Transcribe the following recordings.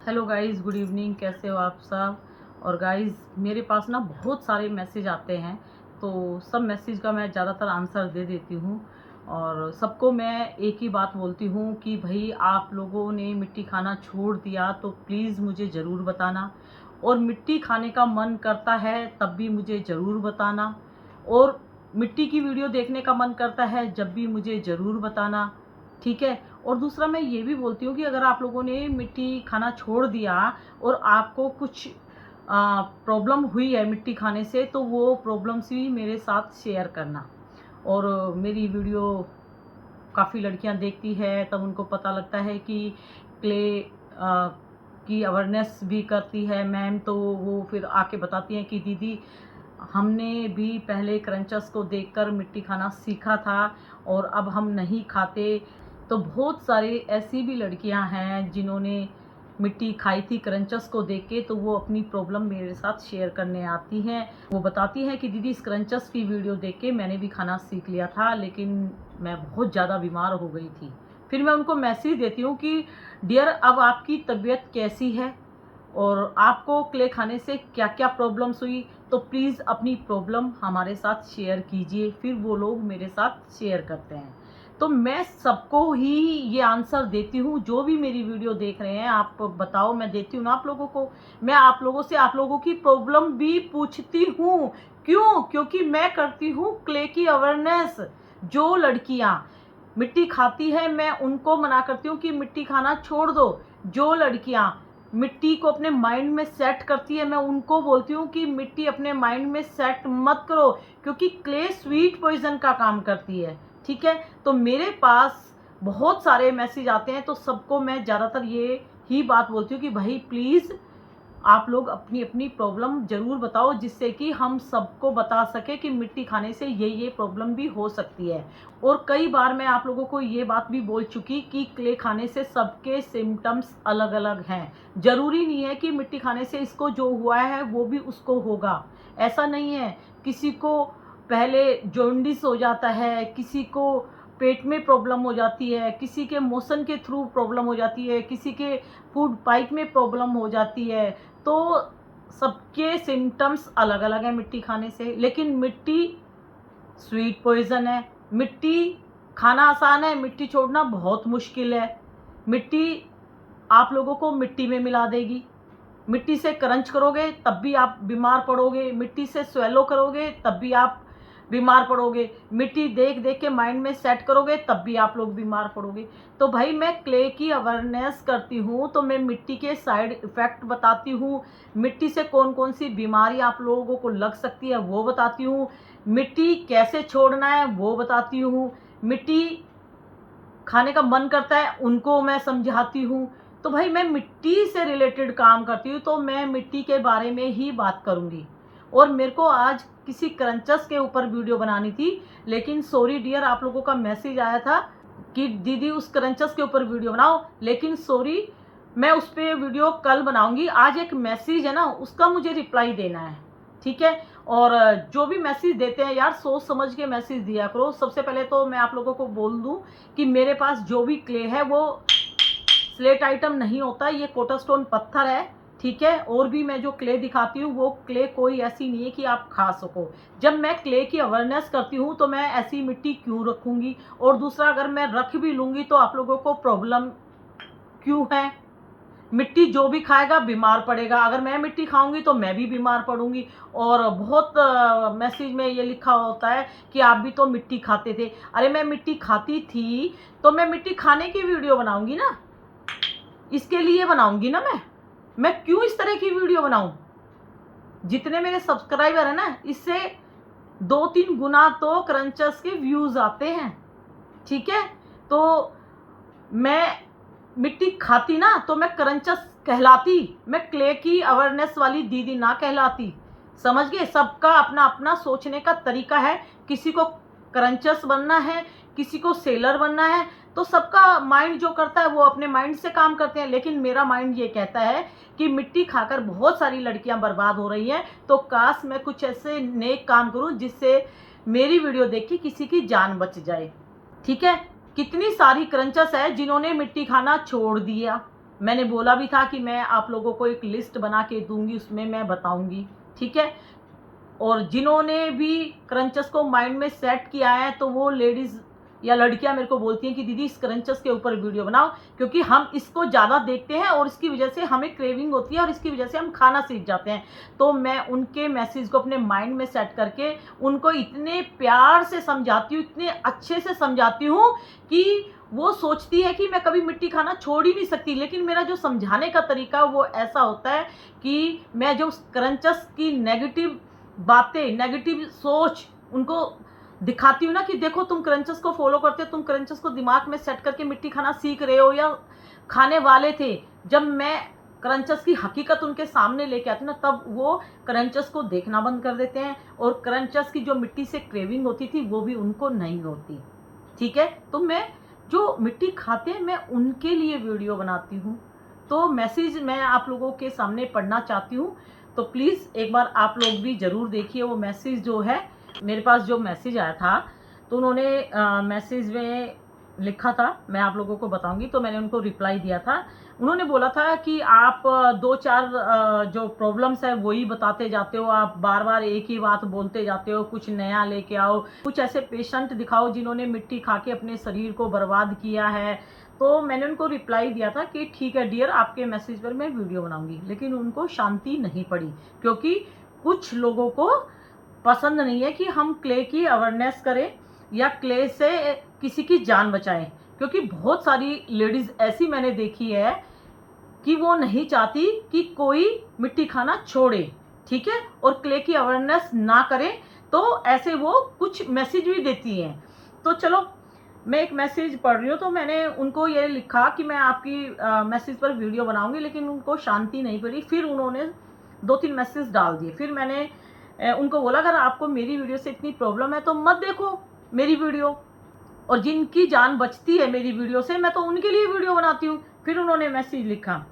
Hello guys, good evening. कैसे हो आप सब। और गाइस, मेरे पास ना बहुत सारे मैसेज आते हैं, तो सब मैसेज का मैं ज़्यादातर आंसर दे देती हूँ। और सबको मैं एक ही बात बोलती हूँ कि भाई, आप लोगों ने मिट्टी खाना छोड़ दिया तो प्लीज़ मुझे ज़रूर बताना। और मिट्टी खाने का मन करता है तब भी मुझे ज़रूर बताना। और मिट्टी की वीडियो देखने का मन करता है जब भी मुझे ज़रूर बताना। ठीक है। और दूसरा मैं ये भी बोलती हूँ कि अगर आप लोगों ने मिट्टी खाना छोड़ दिया और आपको कुछ प्रॉब्लम हुई है मिट्टी खाने से, तो वो प्रॉब्लम्स भी मेरे साथ शेयर करना। और मेरी वीडियो काफ़ी लड़कियां देखती है, तब उनको पता लगता है कि क्ले की अवेयरनेस भी करती है मैम, तो वो फिर आके बताती हैं कि दीदी, हमने भी पहले क्रंचर्स को देखकर मिट्टी खाना सीखा था और अब हम नहीं खाते। तो बहुत सारे ऐसी भी लड़कियां हैं जिन्होंने मिट्टी खाई थी क्रंचर्स को देख के, तो वो अपनी प्रॉब्लम मेरे साथ शेयर करने आती हैं। वो बताती हैं कि दीदी, इस क्रंचर्स की वीडियो देख के मैंने भी खाना सीख लिया था, लेकिन मैं बहुत ज़्यादा बीमार हो गई थी। फिर मैं उनको मैसेज देती हूँ कि डियर, अब आपकी तबीयत कैसी है और आपको क्ले खाने से क्या क्या प्रॉब्लम्स हुई, तो प्लीज़ अपनी प्रॉब्लम हमारे साथ शेयर कीजिए। फिर वो लोग मेरे साथ शेयर करते हैं। तो मैं सबको ही ये आंसर देती हूँ, जो भी मेरी वीडियो देख रहे हैं, आप बताओ, मैं देती हूँ ना आप लोगों को। मैं आप लोगों से आप लोगों की प्रॉब्लम भी पूछती हूँ। क्यों? क्योंकि मैं करती हूँ क्ले की अवेयरनेस। जो लड़कियाँ मिट्टी खाती है, मैं उनको मना करती हूँ कि मिट्टी खाना छोड़ दो। जो लड़कियाँ मिट्टी को अपने माइंड में सेट करती है, मैं उनको बोलती हूँ कि मिट्टी अपने माइंड में सेट मत करो, क्योंकि क्ले स्वीट पॉइजन का काम करती है। ठीक है। तो मेरे पास बहुत सारे मैसेज आते हैं, तो सबको मैं ज़्यादातर ये ही बात बोलती हूँ कि भाई प्लीज़ आप लोग अपनी अपनी प्रॉब्लम ज़रूर बताओ, जिससे कि हम सबको बता सके कि मिट्टी खाने से ये प्रॉब्लम भी हो सकती है। और कई बार मैं आप लोगों को ये बात भी बोल चुकी कि क्ले खाने से सबके सिम्टम्स अलग अलग हैं। ज़रूरी नहीं है कि मिट्टी खाने से इसको जो हुआ है वो भी उसको होगा। ऐसा नहीं है। किसी को पहले जॉन्डिस हो जाता है, किसी को पेट में प्रॉब्लम हो जाती है, किसी के मोशन के थ्रू प्रॉब्लम हो जाती है, किसी के फूड पाइप में प्रॉब्लम हो जाती है। तो सबके सिम्टम्स अलग अलग हैं मिट्टी खाने से। लेकिन मिट्टी स्वीट पॉइजन है। मिट्टी खाना आसान है, मिट्टी छोड़ना बहुत मुश्किल है। मिट्टी आप लोगों को मिट्टी में मिला देगी। मिट्टी से क्रंच करोगे तब भी आप बीमार पड़ोगे, मिट्टी से स्वेलो करोगे तब भी आप बीमार पड़ोगे, मिट्टी देख देख के माइंड में सेट करोगे तब भी आप लोग बीमार पड़ोगे। तो भाई, मैं क्ले की अवेयरनेस करती हूँ, तो मैं मिट्टी के साइड इफ़ेक्ट बताती हूँ। मिट्टी से कौन कौन सी बीमारी आप लोगों को लग सकती है वो बताती हूँ। मिट्टी कैसे छोड़ना है वो बताती हूँ। मिट्टी खाने का मन करता है उनको मैं समझाती हूँ। तो भाई, मैं मिट्टी से रिलेटेड काम करती हूँ, तो मैं मिट्टी के बारे में ही बात करूँगी। और मेरे को आज किसी क्रंचर्स के ऊपर वीडियो बनानी थी, लेकिन सॉरी डियर, आप लोगों का मैसेज आया था कि दीदी उस क्रंचर्स के ऊपर वीडियो बनाओ, लेकिन सॉरी, मैं उस पर वीडियो कल बनाऊंगी। आज एक मैसेज है ना, उसका मुझे रिप्लाई देना है। ठीक है। और जो भी मैसेज देते हैं यार, सोच समझ के मैसेज दिया करो। सबसे पहले तो मैं आप लोगों को बोल दूं कि मेरे पास जो भी क्ले है वो स्लेट आइटम नहीं होता, ये कोटा स्टोन पत्थर है। ठीक है। और भी मैं जो क्ले दिखाती हूँ वो क्ले कोई ऐसी नहीं है कि आप खा सको। जब मैं क्ले की अवेयरनेस करती हूँ तो मैं ऐसी मिट्टी क्यों रखूंगी, और दूसरा, अगर मैं रख भी लूंगी तो आप लोगों को प्रॉब्लम क्यों है। मिट्टी जो भी खाएगा बीमार पड़ेगा, अगर मैं मिट्टी खाऊंगी तो मैं भी बीमार पड़ूंगी। और बहुत मैसेज में ये लिखा होता है कि आप भी तो मिट्टी खाते थे। अरे, मैं मिट्टी खाती थी तो मैं मिट्टी खाने की वीडियो बनाऊंगी ना, इसके लिए बनाऊंगी ना। मैं क्यों इस तरह की वीडियो बनाऊं। जितने मेरे सब्सक्राइबर है ना, इससे 2-3 गुना तो क्रंचर्स के व्यूज आते हैं। ठीक है। तो मैं मिट्टी खाती ना तो मैं क्रंचस कहलाती, मैं क्ले की अवेयरनेस वाली दीदी ना कहलाती। समझ गए। सबका अपना अपना सोचने का तरीका है। किसी को क्रंचस बनना है, किसी को सेलर बनना है। तो सबका माइंड जो करता है वो अपने माइंड से काम करते हैं। लेकिन मेरा माइंड ये कहता है कि मिट्टी खाकर बहुत सारी लड़कियां बर्बाद हो रही हैं, तो काश मैं कुछ ऐसे नेक काम करूं जिससे मेरी वीडियो देख के किसी की जान बच जाए। ठीक है। कितनी सारी क्रंचर्स है जिन्होंने मिट्टी खाना छोड़ दिया। मैंने बोला भी था कि मैं आप लोगों को एक लिस्ट बना के दूंगी, उसमें मैं बताऊंगी, ठीक है। और जिन्होंने भी क्रंचेस को माइंड में सेट किया है तो वो लेडीज़ या लड़कियां मेरे को बोलती हैं कि दीदी इस क्रंचेस के ऊपर वीडियो बनाओ, क्योंकि हम इसको ज़्यादा देखते हैं और इसकी वजह से हमें क्रेविंग होती है और इसकी वजह से हम खाना सीख जाते हैं। तो मैं उनके मैसेज को अपने माइंड में सेट करके उनको इतने प्यार से समझाती हूँ, इतने अच्छे से समझाती हूँ कि वो सोचती है कि मैं कभी मिट्टी खाना छोड़ ही नहीं सकती। लेकिन मेरा जो समझाने का तरीका वो ऐसा होता है कि मैं जो क्रंचेस की नेगेटिव बातें, नेगेटिव सोच उनको दिखाती हूँ ना कि देखो तुम क्रंचेस को फॉलो करते हो, तुम क्रंचेस को दिमाग में सेट करके मिट्टी खाना सीख रहे हो या खाने वाले थे। जब मैं क्रंचेस की हकीकत उनके सामने लेके आती हूँ ना, तब वो क्रंचेस को देखना बंद कर देते हैं और क्रंचेस की जो मिट्टी से क्रेविंग होती थी वो भी उनको नहीं होती, ठीक है। तो मैं जो मिट्टी खाते हैं मैं उनके लिए वीडियो बनाती हूँ। तो मैसेज मैं आप लोगों के सामने पढ़ना चाहती हूँ, तो प्लीज़ एक बार आप लोग भी ज़रूर देखिए वो मैसेज जो है। मेरे पास जो मैसेज आया था तो उन्होंने मैसेज में लिखा था, मैं आप लोगों को बताऊंगी, तो मैंने उनको रिप्लाई दिया था। उन्होंने बोला था कि आप दो चार जो प्रॉब्लम्स है वही बताते जाते हो, आप बार बार एक ही बात बोलते जाते हो, कुछ नया लेके आओ, कुछ ऐसे पेशेंट दिखाओ जिन्होंने मिट्टी खा के अपने शरीर को बर्बाद किया है। तो मैंने उनको रिप्लाई दिया था कि ठीक है डियर, आपके मैसेज पर मैं वीडियो बनाऊंगी। लेकिन उनको शांति नहीं पड़ी, क्योंकि कुछ लोगों को पसंद नहीं है कि हम क्ले की अवेयरनेस करें या क्ले से किसी की जान बचाएं। क्योंकि बहुत सारी लेडीज़ ऐसी मैंने देखी है कि वो नहीं चाहती कि कोई मिट्टी खाना छोड़े, ठीक है, और क्ले की अवेयरनेस ना करे। तो ऐसे वो कुछ मैसेज भी देती हैं। तो चलो मैं एक मैसेज पढ़ रही हूँ, तो मैंने उनको ये लिखा कि मैं आपकी मैसेज पर वीडियो बनाऊंगी, लेकिन उनको शांति नहीं पड़ी। फिर उन्होंने 2-3 मैसेज डाल दिए। फिर मैंने उनको बोला अगर आपको मेरी वीडियो से इतनी प्रॉब्लम है तो मत देखो मेरी वीडियो, और जिनकी जान बचती है मेरी वीडियो से मैं तो उनके लिए वीडियो बनाती हूँ। फिर उन्होंने मैसेज लिखा,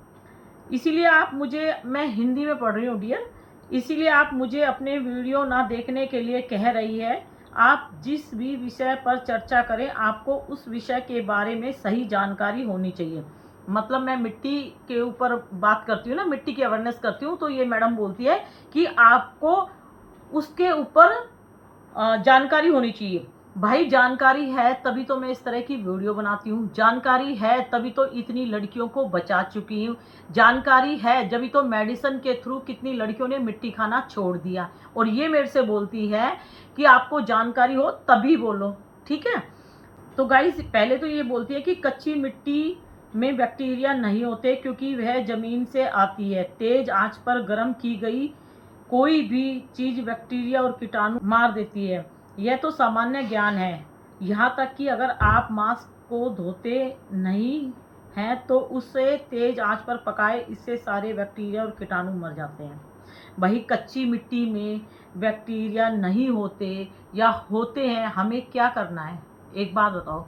इसीलिए आप मुझे, मैं हिंदी में पढ़ रही हूँ डियर, इसीलिए आप मुझे अपने वीडियो ना देखने के लिए कह रही है। आप जिस भी विषय पर चर्चा करें आपको उस विषय के बारे में सही जानकारी होनी चाहिए। मतलब मैं मिट्टी के ऊपर बात करती हूँ ना, मिट्टी की अवेयरनेस करती हूँ, तो ये मैडम बोलती है कि आपको उसके ऊपर जानकारी होनी चाहिए। भाई जानकारी है तभी तो मैं इस तरह की वीडियो बनाती हूँ, जानकारी है तभी तो इतनी लड़कियों को बचा चुकी हूँ, जानकारी है जभी तो मेडिसिन के थ्रू कितनी लड़कियों ने मिट्टी खाना छोड़ दिया। और ये मेरे से बोलती है कि आपको जानकारी हो तभी बोलो, ठीक है। तो गाइस पहले तो ये बोलती है कि कच्ची मिट्टी में बैक्टीरिया नहीं होते क्योंकि वह ज़मीन से आती है। तेज़ आंच पर गर्म की गई कोई भी चीज़ बैक्टीरिया और कीटाणु मार देती है। यह तो सामान्य ज्ञान है। यहाँ तक कि अगर आप मांस को धोते नहीं हैं तो उसे तेज़ आंच पर पकाए, इससे सारे बैक्टीरिया और कीटाणु मर जाते हैं। वही कच्ची मिट्टी में बैक्टीरिया नहीं होते या होते हैं, हमें क्या करना है? एक बात बताओ,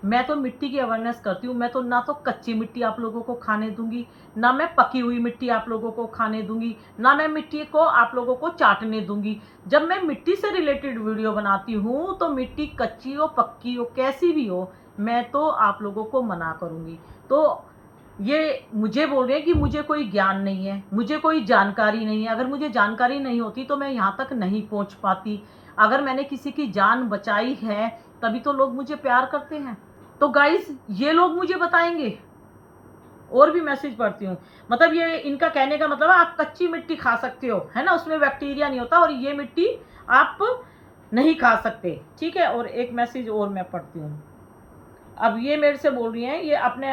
मैं तो मिट्टी की अवेयरनेस करती हूँ। मैं तो ना तो कच्ची मिट्टी आप लोगों को खाने दूंगी, ना मैं पकी हुई मिट्टी आप लोगों को खाने दूंगी, ना मैं मिट्टी को आप लोगों को चाटने दूंगी। जब मैं मिट्टी से रिलेटेड वीडियो बनाती हूँ तो मिट्टी कच्ची हो पक्की हो कैसी भी हो, मैं तो आप लोगों को मना करूँगी। तो ये मुझे बोल रहे हैं कि मुझे कोई ज्ञान नहीं है, मुझे कोई जानकारी नहीं है। अगर मुझे जानकारी नहीं होती तो मैं यहाँ तक नहीं पहुँच पाती। अगर मैंने किसी की जान बचाई है तभी तो लोग मुझे प्यार करते हैं। तो गाइस ये लोग मुझे बताएंगे। और भी मैसेज पढ़ती हूँ, मतलब ये इनका कहने का मतलब है आप कच्ची मिट्टी खा सकते हो, है ना, उसमें बैक्टीरिया नहीं होता, और ये मिट्टी आप नहीं खा सकते, ठीक है। और एक मैसेज और मैं पढ़ती हूँ। अब ये मेरे से बोल रही हैं, ये अपने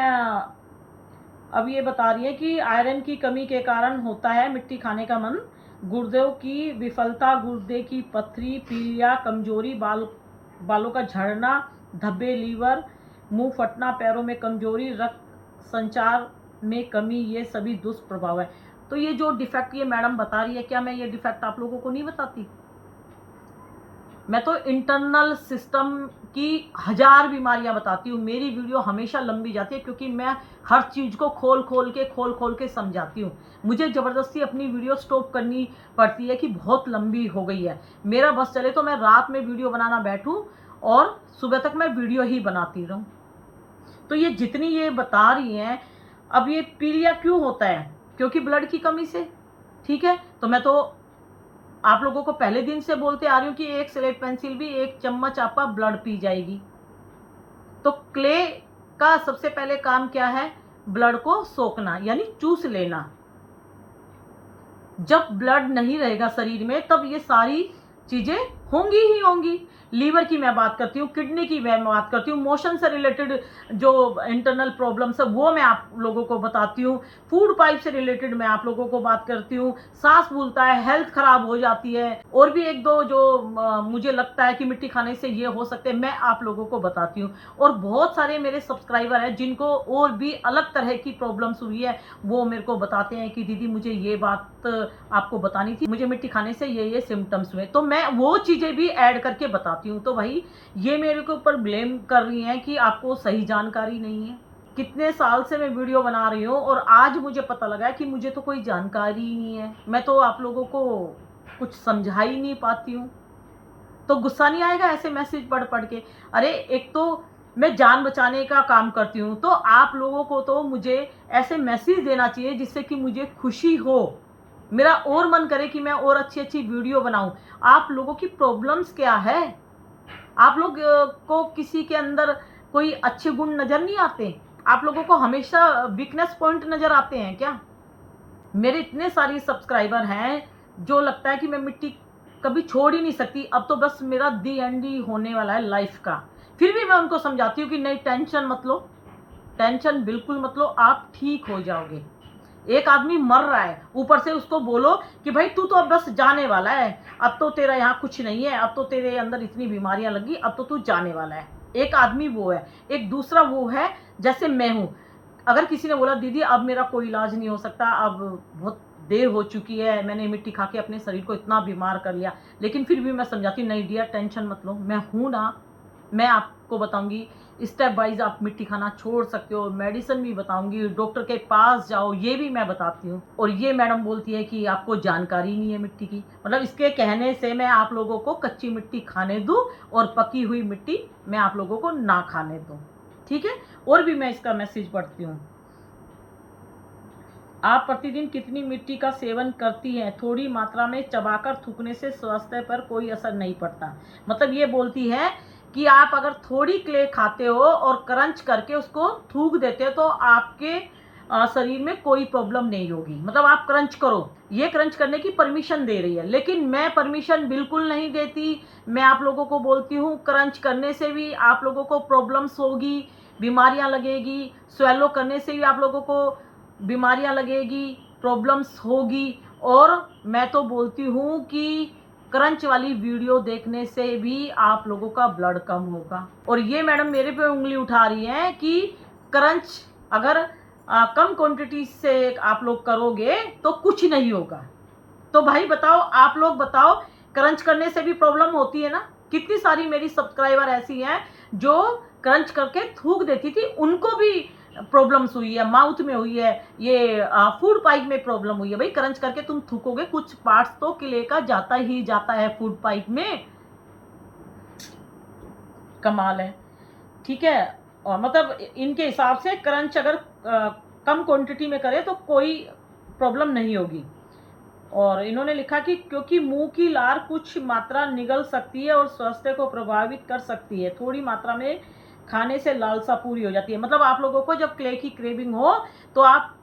अब ये बता रही है कि आयरन की कमी के कारण होता है मिट्टी खाने का मन। गुर्दों की विफलता, गुर्दे की पथरी, पीलिया, कमजोरी, बालों का झड़ना, धब्बे, लीवर, मुंह फटना, पैरों में कमजोरी, रक्त संचार में कमी, ये सभी दुष्प्रभाव है। तो ये जो डिफेक्ट ये मैडम बता रही है, क्या मैं ये डिफेक्ट आप लोगों को नहीं बताती? मैं तो इंटरनल सिस्टम की 1000 बीमारियां बताती हूँ। मेरी वीडियो हमेशा लंबी जाती है क्योंकि मैं हर चीज़ को खोल खोल के समझाती हूँ। मुझे ज़बरदस्ती अपनी वीडियो स्टॉप करनी पड़ती है कि बहुत लंबी हो गई है। मेरा बस चले तो मैं रात में वीडियो बनाना बैठूँ और सुबह तक मैं वीडियो ही बनाती रहूँ। तो ये जितनी ये बता रही हैं अब ये पीलिया क्यों होता है? क्योंकि ब्लड की कमी से। ठीक है, तो मैं तो आप लोगों को पहले दिन से बोलते आ रही हूँ कि एक स्लेट पेंसिल भी 1 चम्मच आपका ब्लड पी जाएगी। तो क्ले का सबसे पहले काम क्या है? ब्लड को सोखना, यानी चूस लेना। जब ब्लड नहीं रहेगा शरीर में तब ये सारी चीजें होंगी ही होंगी। लीवर की मैं बात करती हूँ, किडनी की मैं बात करती हूँ, मोशन से रिलेटेड जो इंटरनल प्रॉब्लम्स है वो मैं आप लोगों को बताती हूँ, फूड पाइप से रिलेटेड मैं आप लोगों को बात करती हूँ, सांस फूलता है, हेल्थ खराब हो जाती है, और भी एक दो जो मुझे लगता है कि मिट्टी खाने से ये हो सकते हैं, मैं आप लोगों को बताती हूँ। और बहुत सारे मेरे सब्सक्राइबर हैं जिनको और भी अलग तरह की प्रॉब्लम्स हुई है, वो मेरे को बताते हैं कि दीदी मुझे ये बात आपको बतानी थी, मुझे मिट्टी खाने से ये सिम्टम्स हुए, तो मैं वो चीज़ें भी ऐड करके बताती हूँ। तो भाई ये मेरे के ऊपर ब्लेम कर रही हैं कि आपको सही जानकारी नहीं है। कितने साल से मैं वीडियो बना रही हूँ और आज मुझे पता लगा कि मुझे तो कोई जानकारी ही नहीं है, मैं तो आप लोगों को कुछ समझा ही नहीं पाती हूँ। तो गुस्सा नहीं आएगा ऐसे मैसेज पढ़ पढ़ के? अरे एक तो मैं जान बचाने का काम करती हूँ, तो आप लोगों को तो मुझे ऐसे मैसेज देना चाहिए जिससे कि मुझे खुशी हो, मेरा और मन करे कि मैं और अच्छी अच्छी वीडियो बनाऊं। आप लोगों की प्रॉब्लम्स क्या है? आप लोग को किसी के अंदर कोई अच्छे गुण नजर नहीं आते? आप लोगों को हमेशा वीकनेस पॉइंट नजर आते हैं क्या? मेरे इतने सारे सब्सक्राइबर हैं जो लगता है कि मैं मिट्टी कभी छोड़ ही नहीं सकती, अब तो बस मेरा दी एंड डी होने वाला है लाइफ का। फिर भी मैं उनको समझाती हूँ कि नहीं, टेंशन मत लो, टेंशन बिल्कुल मत लो, आप ठीक हो जाओगे। एक आदमी मर रहा है, ऊपर से उसको बोलो कि भाई तू तो अब बस जाने वाला है, अब तो तेरा यहाँ कुछ नहीं है, अब तो तेरे अंदर इतनी बीमारियां लगी, अब तो तू जाने वाला है। एक आदमी वो है, एक दूसरा वो है जैसे मैं हूँ। अगर किसी ने बोला दीदी अब मेरा कोई इलाज नहीं हो सकता, अब बहुत देर हो चुकी है, मैंने मिट्टी खा के अपने शरीर को इतना बीमार कर लिया, लेकिन फिर भी मैं समझाती हूँ नहीं डियर टेंशन मत लो, मैं हूँ ना, मैं आपको बताऊंगी स्टेप वाइज आप मिट्टी खाना छोड़ सकते हो, मेडिसिन भी बताऊंगी, डॉक्टर के पास जाओ, ये भी मैं बताती हूँ। और ये मैडम बोलती है कि आपको जानकारी नहीं है मिट्टी की, मतलब इसके कहने से मैं आप लोगों को कच्ची मिट्टी खाने दूँ और पकी हुई मिट्टी मैं आप लोगों को ना खाने दूँ। ठीक है, और भी मैं इसका मैसेज पढ़ती हूँ। आप प्रतिदिन कितनी मिट्टी का सेवन करती हैं? थोड़ी मात्रा में चबाकर थूकने से स्वास्थ्य पर कोई असर नहीं पड़ता। मतलब ये बोलती है कि आप अगर थोड़ी क्ले खाते हो और क्रंच करके उसको थूक देते हो तो आपके शरीर में कोई प्रॉब्लम नहीं होगी। मतलब आप क्रंच करो, ये क्रंच करने की परमिशन दे रही है, लेकिन मैं परमिशन बिल्कुल नहीं देती। मैं आप लोगों को बोलती हूँ क्रंच करने से भी आप लोगों को प्रॉब्लम्स होगी, बीमारियां लगेगी, स्वेलो करने से भी आप लोगों को बीमारियां लगेगी, प्रॉब्लम्स होगी। और मैं तो बोलती हूँ कि क्रंच वाली वीडियो देखने से भी आप लोगों का ब्लड कम होगा। और ये मैडम मेरे पे उंगली उठा रही हैं कि क्रंच अगर कम क्वांटिटी से आप लोग करोगे तो कुछ नहीं होगा। तो भाई बताओ, आप लोग बताओ, क्रंच करने से भी प्रॉब्लम होती है ना? कितनी सारी मेरी सब्सक्राइबर ऐसी हैं जो क्रंच करके थूक देती थी, उनको भी प्रॉब्लम्स हुई है, माउथ में हुई है, ये फूड पाइप में प्रॉब्लम हुई है। भाई क्रंच करके तुम थूकोगे, कुछ पार्ट्स तो क्ले का जाता ही जाता है फूड पाइप में। कमाल है। ठीक है, और मतलब इनके हिसाब से क्रंच अगर कम क्वांटिटी में करे तो कोई प्रॉब्लम नहीं होगी। और इन्होंने लिखा कि क्योंकि मुंह की लार कुछ मात्रा निगल सकती है और स्वास्थ्य को प्रभावित कर सकती है, थोड़ी मात्रा में खाने से लालसा पूरी हो जाती है। मतलब आप लोगों को जब क्ले की क्रेविंग हो तो आप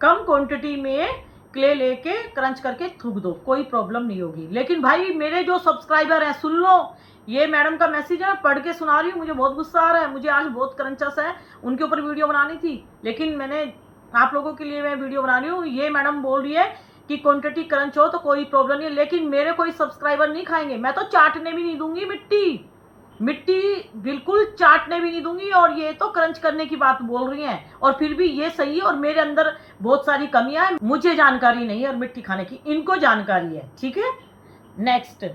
कम क्वांटिटी में क्ले लेके क्रंच करके थूक दो, कोई प्रॉब्लम नहीं होगी। लेकिन भाई मेरे जो सब्सक्राइबर हैं सुन लो, ये मैडम का मैसेज है, पढ़ के सुना रही हूँ, मुझे बहुत गुस्सा आ रहा है, मुझे आज बहुत क्रंचस है, उनके ऊपर वीडियो बनानी थी, लेकिन मैंने आप लोगों के लिए मैं वीडियो बना रही हूँ। ये मैडम बोल रही है कि क्वांटिटी क्रंच हो तो कोई प्रॉब्लम नहीं है, लेकिन मेरे कोई सब्सक्राइबर नहीं खाएंगे, मैं तो चाटने भी नहीं दूंगी मिट्टी, मिट्टी बिल्कुल चाटने भी नहीं दूंगी। और ये तो क्रंच करने की बात बोल रही हैं, और फिर भी ये सही है, और मेरे अंदर बहुत सारी कमियां हैं, मुझे जानकारी नहीं है और मिट्टी खाने की इनको जानकारी है। ठीक है, नेक्स्ट,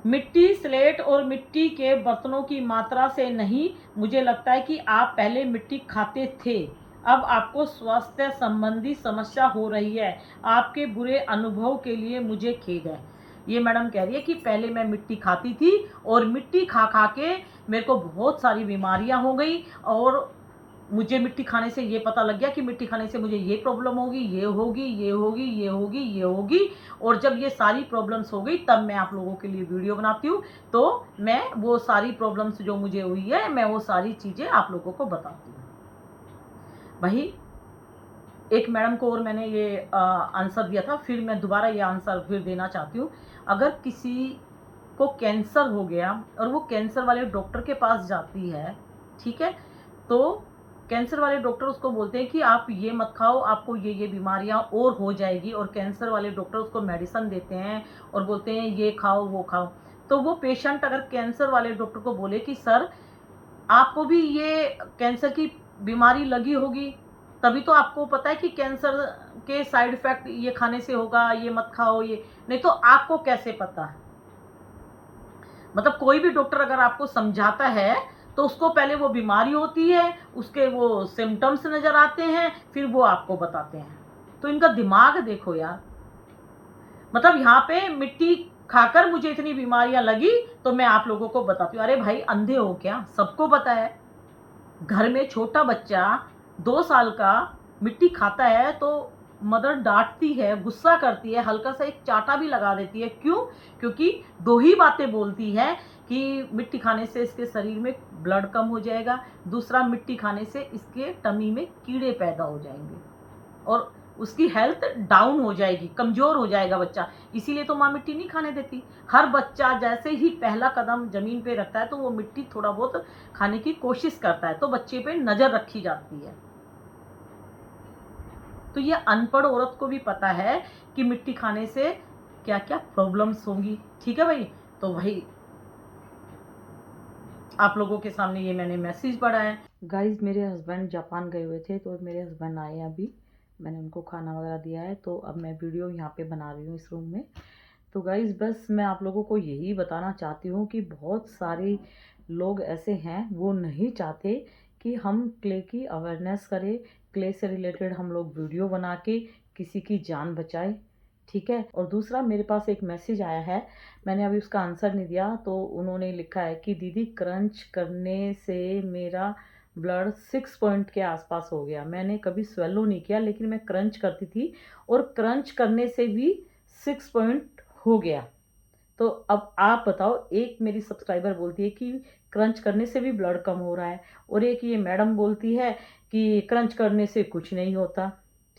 मिट्टी स्लेट और मिट्टी के बर्तनों की मात्रा से नहीं, मुझे लगता है कि आप पहले मिट्टी खाते थे, अब आपको स्वास्थ्य संबंधी समस्या हो रही है, आपके बुरे अनुभव के लिए मुझे खेद है। ये मैडम कह रही है कि पहले मैं मिट्टी खाती थी और मिट्टी खा खा के मेरे को बहुत सारी बीमारियां हो गई, और मुझे मिट्टी खाने से ये पता लग गया कि मिट्टी खाने से मुझे ये प्रॉब्लम होगी, ये होगी, ये होगी, ये होगी, ये होगी, और जब ये सारी प्रॉब्लम्स हो गई तब मैं आप लोगों के लिए वीडियो बनाती हूँ। तो मैं वो सारी प्रॉब्लम्स जो मुझे हुई है मैं वो सारी चीज़ें आप लोगों को बताती हूँ। भाई एक मैडम को और मैंने ये आंसर दिया था, फिर मैं दोबारा ये आंसर फिर देना चाहती हूँ। अगर किसी को कैंसर हो गया और वो कैंसर वाले डॉक्टर के पास जाती है, ठीक है, तो कैंसर वाले डॉक्टर उसको बोलते हैं कि आप ये मत खाओ, आपको ये बीमारियां और हो जाएगी, और कैंसर वाले डॉक्टर उसको मेडिसिन देते हैं और बोलते हैं ये खाओ वो खाओ। तो वो पेशेंट अगर कैंसर वाले डॉक्टर को बोले कि सर आपको भी ये कैंसर की बीमारी लगी होगी, तभी तो आपको पता है कि कैंसर के साइड इफेक्ट ये खाने से होगा, ये मत खाओ, ये नहीं तो आपको कैसे पता है? मतलब कोई भी डॉक्टर अगर आपको समझाता है तो उसको पहले वो बीमारी होती है, उसके वो सिम्टम्स नजर आते हैं, फिर वो आपको बताते हैं। तो इनका दिमाग देखो यार। मतलब यहाँ पे मिट्टी खाकर मुझे इतनी बीमारियां लगी तो मैं आप लोगों को बताती हूँ। अरे भाई अंधे हो क्या? सबको पता है। घर में छोटा बच्चा 2 साल का मिट्टी खाता है तो मदर डांटती है, गुस्सा करती है, हल्का सा एक चाटा भी लगा देती है। क्यों? क्योंकि 2 ही बातें बोलती है कि मिट्टी खाने से इसके शरीर में ब्लड कम हो जाएगा, दूसरा मिट्टी खाने से इसके टमी में कीड़े पैदा हो जाएंगे और उसकी हेल्थ डाउन हो जाएगी, कमज़ोर हो जाएगा बच्चा। इसीलिए तो माँ मिट्टी नहीं खाने देती। हर बच्चा जैसे ही पहला कदम ज़मीन पे रखता है तो वो मिट्टी थोड़ा बहुत खाने की कोशिश करता है, तो बच्चे पे नज़र रखी जाती है। तो ये अनपढ़ औरत को भी पता है कि मिट्टी खाने से क्या क्या प्रॉब्लम्स होंगी। ठीक है भाई? तो भाई आप लोगों के सामने ये मैंने मैसेज पढ़ा है। गाइज मेरे हस्बैंड जापान गए हुए थे तो मेरे हस्बैंड आए अभी, मैंने उनको खाना वगैरह दिया है, तो अब मैं वीडियो यहाँ पे बना रही हूँ इस रूम में। तो गाइज बस मैं आप लोगों को यही बताना चाहती हूँ कि बहुत सारे लोग ऐसे हैं वो नहीं चाहते कि हम क्ले की अवेयरनेस करें, क्ले से रिलेटेड हम लोग वीडियो बना के किसी की जान बचाए। ठीक है? और दूसरा मेरे पास एक मैसेज आया है, मैंने अभी उसका आंसर नहीं दिया, तो उन्होंने लिखा है कि दीदी क्रंच करने से मेरा ब्लड 6 पॉइंट के आसपास हो गया। मैंने कभी स्वेलो नहीं किया लेकिन मैं क्रंच करती थी और क्रंच करने से भी 6 पॉइंट हो गया। तो अब आप बताओ, एक मेरी सब्सक्राइबर बोलती है कि क्रंच करने से भी ब्लड कम हो रहा है और एक ये मैडम बोलती है कि क्रंच करने से कुछ नहीं होता।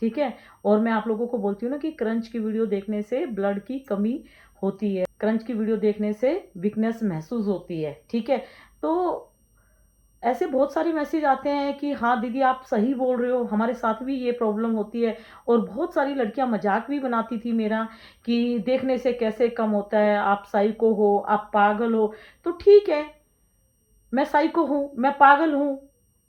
ठीक है? और मैं आप लोगों को बोलती हूँ ना कि क्रंच की वीडियो देखने से ब्लड की कमी होती है, क्रंच की वीडियो देखने से वीकनेस महसूस होती है। ठीक है? तो ऐसे बहुत सारे मैसेज आते हैं कि हाँ दीदी आप सही बोल रहे हो, हमारे साथ भी ये प्रॉब्लम होती है। और बहुत सारी लड़कियां मजाक भी बनाती थी मेरा कि देखने से कैसे कम होता है, आप साइको हो, आप पागल हो। तो ठीक है, मैं साइको हूँ, मैं पागल हूँ,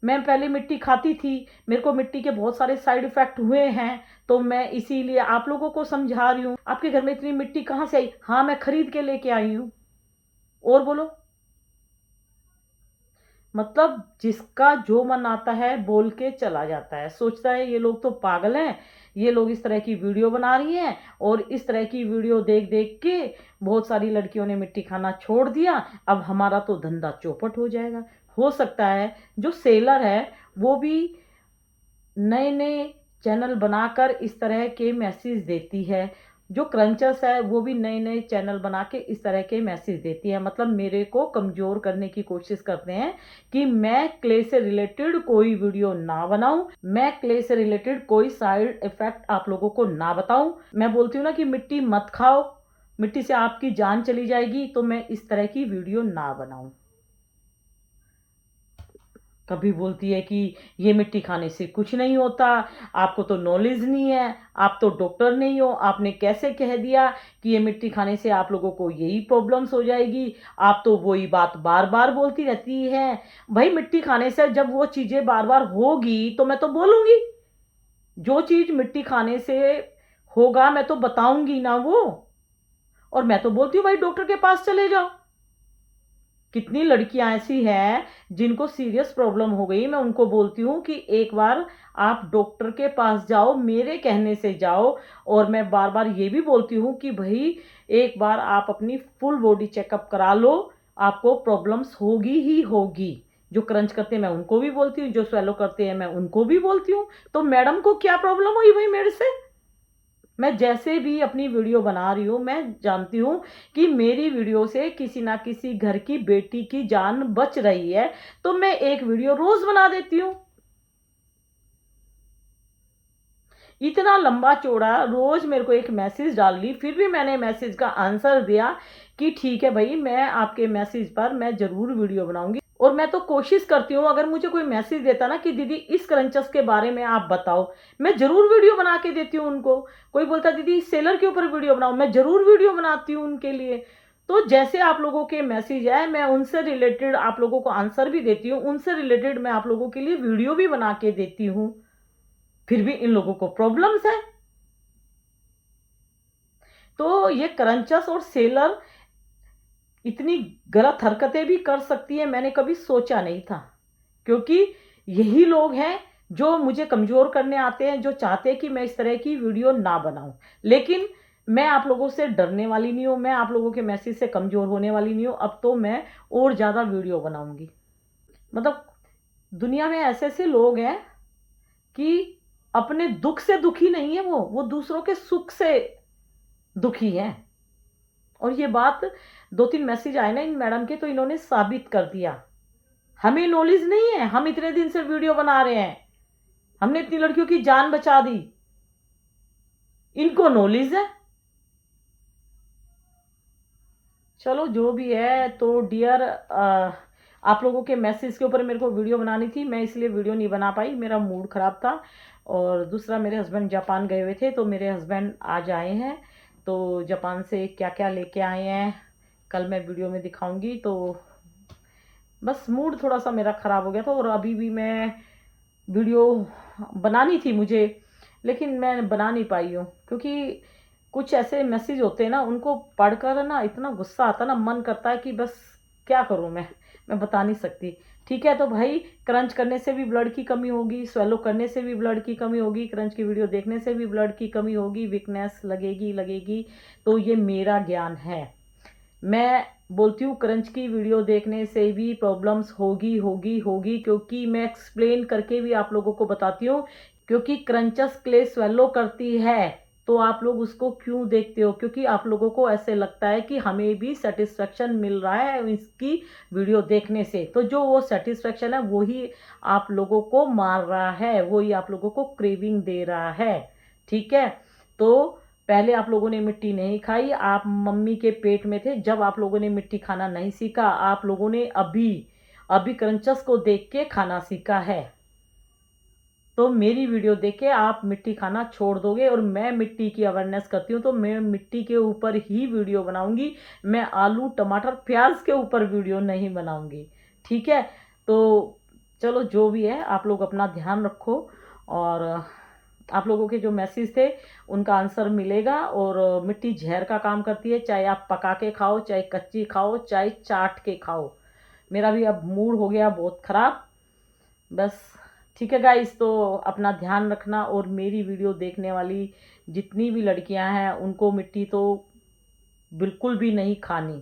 मैं पहले मिट्टी खाती थी, मेरे को मिट्टी के बहुत सारे साइड इफेक्ट हुए हैं, तो मैं इसीलिए आप लोगों को समझा रही हूँ। आपके घर में इतनी मिट्टी कहाँ से आई? हाँ मैं खरीद के लेके आई हूँ। और बोलो। मतलब जिसका जो मन आता है बोल के चला जाता है, सोचता है ये लोग तो पागल हैं, ये लोग इस तरह की वीडियो बना रही हैं, और इस तरह की वीडियो देख देख के बहुत सारी लड़कियों ने मिट्टी खाना छोड़ दिया, अब हमारा तो धंधा चौपट हो जाएगा। हो सकता है जो सेलर है वो भी नए नए चैनल बनाकर इस तरह के मैसेज देती है, जो क्रंचर्स है वो भी नए नए चैनल बना के इस तरह के मैसेज देती है, मतलब मेरे को कमज़ोर करने की कोशिश करते हैं कि मैं क्ले से रिलेटेड कोई वीडियो ना बनाऊं, मैं क्ले से रिलेटेड कोई साइड इफेक्ट आप लोगों को ना बताऊं। मैं बोलती हूँ ना कि मिट्टी मत खाओ, मिट्टी से आपकी जान चली जाएगी, तो मैं इस तरह की वीडियो ना बनाऊं। कभी बोलती है कि ये मिट्टी खाने से कुछ नहीं होता, आपको तो नॉलेज नहीं है, आप तो डॉक्टर नहीं हो, आपने कैसे कह दिया कि ये मिट्टी खाने से आप लोगों को यही प्रॉब्लम्स हो जाएगी, आप तो वही बात बार बार बोलती रहती है। भाई मिट्टी खाने से जब वो चीज़ें बार बार होगी तो मैं तो बोलूँगी, जो चीज़ मिट्टी खाने से होगा मैं तो बताऊंगी ना वो। और मैं तो बोलती हूँ भाई डॉक्टर के पास चले जाओ। कितनी लड़कियां ऐसी हैं जिनको सीरियस प्रॉब्लम हो गई, मैं उनको बोलती हूँ कि एक बार आप डॉक्टर के पास जाओ, मेरे कहने से जाओ। और मैं बार बार ये भी बोलती हूँ कि भाई एक बार आप अपनी फुल बॉडी चेकअप करा लो, आपको प्रॉब्लम्स होगी ही होगी। जो क्रंच करते हैं मैं उनको भी बोलती हूँ, जो स्वेलो करते हैं मैं उनको भी बोलती हूँ। तो मैडम को क्या प्रॉब्लम हुई भाई मेरे से? मैं जैसे भी अपनी वीडियो बना रही हूँ, मैं जानती हूँ कि मेरी वीडियो से किसी ना किसी घर की बेटी की जान बच रही है, तो मैं एक वीडियो रोज बना देती हूँ। इतना लंबा चौड़ा रोज मेरे को एक मैसेज डाल ली, फिर भी मैंने मैसेज का आंसर दिया कि ठीक है भाई, मैं आपके मैसेज पर मैं जरूर वीडियो बनाऊंगी। और मैं तो कोशिश करती हूँ, अगर मुझे कोई मैसेज देता ना कि दीदी इस क्रंचस के बारे में आप बताओ, मैं जरूर वीडियो बना के देती हूँ उनको। कोई बोलता दीदी सेलर के ऊपर वीडियो बनाओ, मैं जरूर वीडियो बनाती हूँ उनके लिए। तो जैसे आप लोगों के मैसेज है, मैं उनसे रिलेटेड आप लोगों को आंसर भी देती हूँ, उनसे रिलेटेड मैं आप लोगों के लिए वीडियो भी बना के देती हूँ। फिर भी इन लोगों को प्रॉब्लम्स है। तो ये क्रंचस और सेलर इतनी गलत हरकतें भी कर सकती है, मैंने कभी सोचा नहीं था। क्योंकि यही लोग हैं जो मुझे कमजोर करने आते हैं, जो चाहते हैं कि मैं इस तरह की वीडियो ना बनाऊं। लेकिन मैं आप लोगों से डरने वाली नहीं हूं, मैं आप लोगों के मैसेज से कमजोर होने वाली नहीं हूं। अब तो मैं और ज्यादा वीडियो बनाऊंगी। मतलब दुनिया में ऐसे ऐसे लोग हैं कि अपने दुख से दुखी नहीं है, वो दूसरों के सुख से दुखी है। और ये बात 2-3 मैसेज आए ना इन मैडम के, तो इन्होंने साबित कर दिया। हमें नॉलेज नहीं है, हम इतने दिन से वीडियो बना रहे हैं, हमने इतनी लड़कियों की जान बचा दी, इनको नॉलेज है। चलो जो भी है, तो डियर आप लोगों के मैसेज के ऊपर मेरे को वीडियो बनानी थी, मैं इसलिए वीडियो नहीं बना पाई, मेरा मूड खराब था। और दूसरा, मेरे हस्बैंड जापान गए हुए थे, तो मेरे हस्बैंड आज आए हैं। तो जापान से क्या क्या लेके आए हैं कल मैं वीडियो में दिखाऊंगी। तो बस मूड थोड़ा सा मेरा ख़राब हो गया था, और अभी भी मैं वीडियो बनानी थी मुझे, लेकिन मैं बना नहीं पाई हूँ। क्योंकि कुछ ऐसे मैसेज होते हैं ना, उनको पढ़कर ना इतना गुस्सा आता ना, मन करता है कि बस क्या करूँ मैं बता नहीं सकती। ठीक है, तो भाई क्रंच करने से भी ब्लड की कमी होगी, स्वेलो करने से भी ब्लड की कमी होगी, क्रंच की वीडियो देखने से भी ब्लड की कमी होगी, वीकनेस लगेगी। तो ये मेरा ज्ञान है। मैं बोलती हूँ क्रंच की वीडियो देखने से भी प्रॉब्लम्स होगी, क्योंकि मैं एक्सप्लेन करके भी आप लोगों को बताती हूँ। क्योंकि क्रंचस क्ले स्वेलो करती है, तो आप लोग उसको क्यों देखते हो? क्योंकि आप लोगों को ऐसे लगता है कि हमें भी सेटिस्फेक्शन मिल रहा है इसकी वीडियो देखने से। तो जो वो सेटिस्फेक्शन है वही आप लोगों को मार रहा है, वही आप लोगों को क्रेविंग दे रहा है। ठीक है, तो पहले आप लोगों ने मिट्टी नहीं खाई, आप मम्मी के पेट में थे जब आप लोगों ने मिट्टी खाना नहीं सीखा, आप लोगों ने अभी अभी क्रंचस को देख के खाना सीखा है। तो मेरी वीडियो देख के आप मिट्टी खाना छोड़ दोगे, और मैं मिट्टी की अवेयरनेस करती हूँ, तो मैं मिट्टी के ऊपर ही वीडियो बनाऊंगी। मैं आलू टमाटर प्याज के ऊपर वीडियो नहीं बनाऊंगी। ठीक है, तो चलो जो भी है, आप लोग अपना ध्यान रखो। और आप लोगों के जो मैसेज थे उनका आंसर मिलेगा। और मिट्टी जहर का काम करती है, चाहे आप पका के खाओ, चाहे कच्ची खाओ, चाहे चाट के खाओ। मेरा भी अब मूड हो गया बहुत ख़राब। बस ठीक है गाइस, तो अपना ध्यान रखना। और मेरी वीडियो देखने वाली जितनी भी लड़कियां हैं उनको मिट्टी तो बिल्कुल भी नहीं खानी,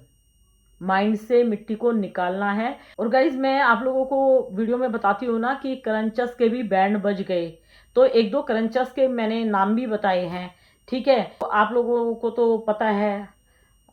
माइंड से मिट्टी को निकालना है। और गाइज मैं आप लोगों को वीडियो में बताती हूँ ना कि क्रंचस के भी बैंड बज गए, तो एक दो क्रंचस के मैंने नाम भी बताए हैं। ठीक है, तो आप लोगों को तो पता है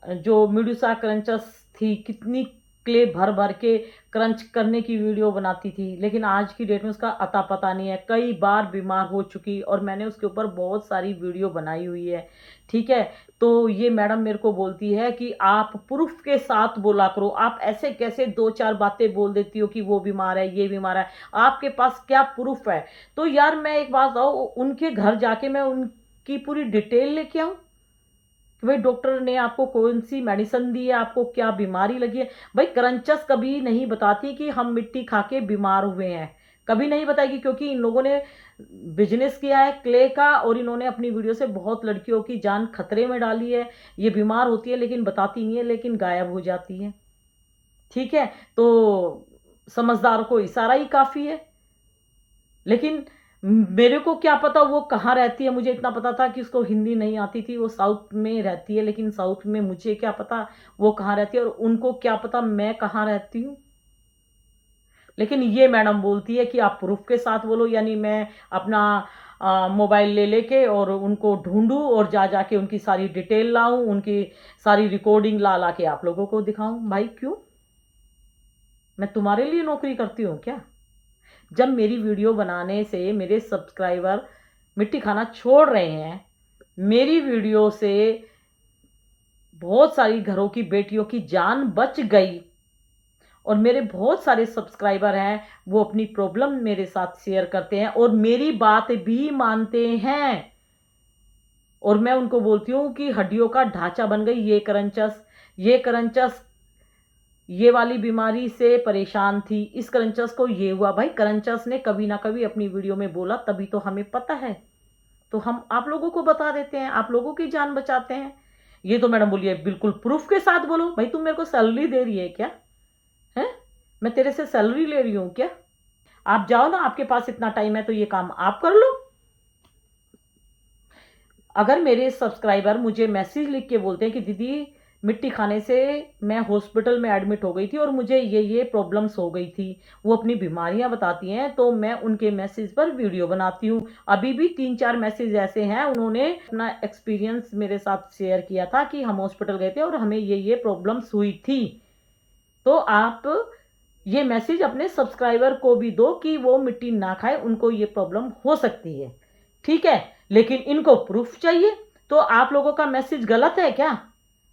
जो मिडुसा क्रंचस थी, कितनी क्ले भर भर के क्रंच करने की वीडियो बनाती थी, लेकिन आज की डेट में उसका अता पता नहीं है, कई बार बीमार हो चुकी, और मैंने उसके ऊपर बहुत सारी वीडियो बनाई हुई है। ठीक है, तो ये मैडम मेरे को बोलती है कि आप प्रूफ के साथ बोला करो, आप ऐसे कैसे 2-4 बातें बोल देती हो कि वो बीमार है, ये बीमार है, आपके पास क्या प्रूफ है? तो यार मैं एक बात बताऊँ, उनके घर जाके मैं उनकी पूरी डिटेल लेके आऊँ कि भाई डॉक्टर ने आपको कौन सी मेडिसिन दी है, आपको क्या बीमारी लगी है? भाई क्रंचस कभी नहीं बताती कि हम मिट्टी खा के बीमार हुए हैं, कभी नहीं बताएगी। क्योंकि इन लोगों ने बिजनेस किया है क्ले का, और इन्होंने अपनी वीडियो से बहुत लड़कियों की जान खतरे में डाली है। ये बीमार होती है लेकिन बताती नहीं है, लेकिन गायब हो जाती है। ठीक है, तो समझदार को इशारा ही काफ़ी है। लेकिन मेरे को क्या पता वो कहाँ रहती है? मुझे इतना पता था कि उसको हिंदी नहीं आती थी, वो साउथ में रहती है, लेकिन साउथ में मुझे क्या पता वो कहाँ रहती है, और उनको क्या पता मैं कहाँ रहती हूँ। लेकिन ये मैडम बोलती है कि आप प्रूफ के साथ बोलो, यानी मैं अपना मोबाइल ले लेके और उनको ढूंढूं और जा जाके उनकी सारी डिटेल लाऊं, उनकी सारी रिकॉर्डिंग ला ला के आप लोगों को दिखाऊं। भाई क्यों? मैं तुम्हारे लिए नौकरी करती हूँ क्या? जब मेरी वीडियो बनाने से मेरे सब्सक्राइबर मिट्टी खाना छोड़ रहे हैं, मेरी वीडियो से बहुत सारी घरों की बेटियों की जान बच गई, और मेरे बहुत सारे सब्सक्राइबर हैं, वो अपनी प्रॉब्लम मेरे साथ शेयर करते हैं और मेरी बात भी मानते हैं, और मैं उनको बोलती हूँ कि हड्डियों का ढांचा बन गई ये करंचस ये वाली बीमारी से परेशान थी, इस करंचस को ये हुआ। भाई करंचस ने कभी ना कभी अपनी वीडियो में बोला, तभी तो हमें पता है, तो हम आप लोगों को बता देते हैं, आप लोगों की जान बचाते हैं। ये तो मैडम बोलिए बिल्कुल प्रूफ के साथ बोलो। भाई तुम मेरे को सैलरी दे रही है क्या? है, मैं तेरे से सैलरी ले रही हूं क्या? आप जाओ ना, आपके पास इतना टाइम है तो ये काम आप कर लो। अगर मेरे सब्सक्राइबर मुझे मैसेज लिख के बोलते हैं कि दीदी मिट्टी खाने से मैं हॉस्पिटल में एडमिट हो गई थी और मुझे ये प्रॉब्लम्स हो गई थी, वो अपनी बीमारियां बताती हैं, तो मैं उनके मैसेज पर वीडियो बनाती हूँ। अभी भी 3-4 मैसेज ऐसे हैं, उन्होंने अपना एक्सपीरियंस मेरे साथ शेयर किया था कि हम हॉस्पिटल गए थे और हमें ये प्रॉब्लम्स हुई थी। तो आप ये मैसेज अपने सब्सक्राइबर को भी दो कि वो मिट्टी ना खाए, उनको ये प्रॉब्लम हो सकती है, ठीक है? लेकिन इनको प्रूफ चाहिए। तो आप लोगों का मैसेज गलत है क्या?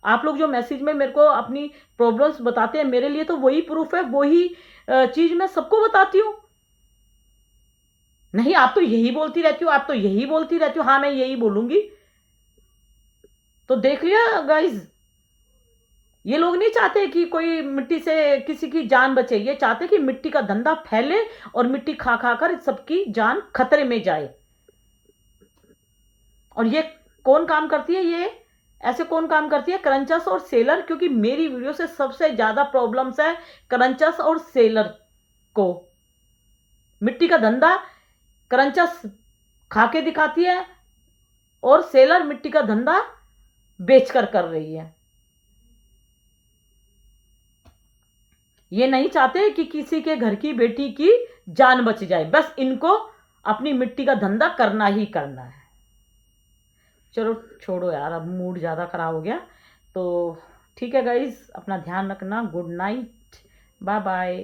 आप लोग जो मैसेज में मेरे को अपनी प्रॉब्लम्स बताते हैं, मेरे लिए तो वही प्रूफ है, वही चीज मैं सबको बताती हूँ। नहीं, आप तो यही बोलती रहती हो, आप तो यही बोलती रहती हो, हाँ मैं यही बोलूंगी। तो देख लिया गाइज, ये लोग नहीं चाहते कि कोई मिट्टी से किसी की जान बचे, ये चाहते कि मिट्टी का धंधा फैले और मिट्टी खा खा कर सबकी जान खतरे में जाए। और ये कौन काम करती है? ये ऐसे कौन काम करती है? करंचस और सेलर, क्योंकि मेरी वीडियो से सबसे ज्यादा प्रॉब्लम्स है करंचस और सेलर को। मिट्टी का धंधा करंचस खा के दिखाती है और सेलर मिट्टी का धंधा बेचकर कर रही है। ये नहीं चाहते कि किसी के घर की बेटी की जान बच जाए, बस इनको अपनी मिट्टी का धंधा करना ही करना है। चलो छोड़ो यार, अब मूड ज़्यादा ख़राब हो गया, तो ठीक है गाइज, अपना ध्यान रखना। Good night, bye bye.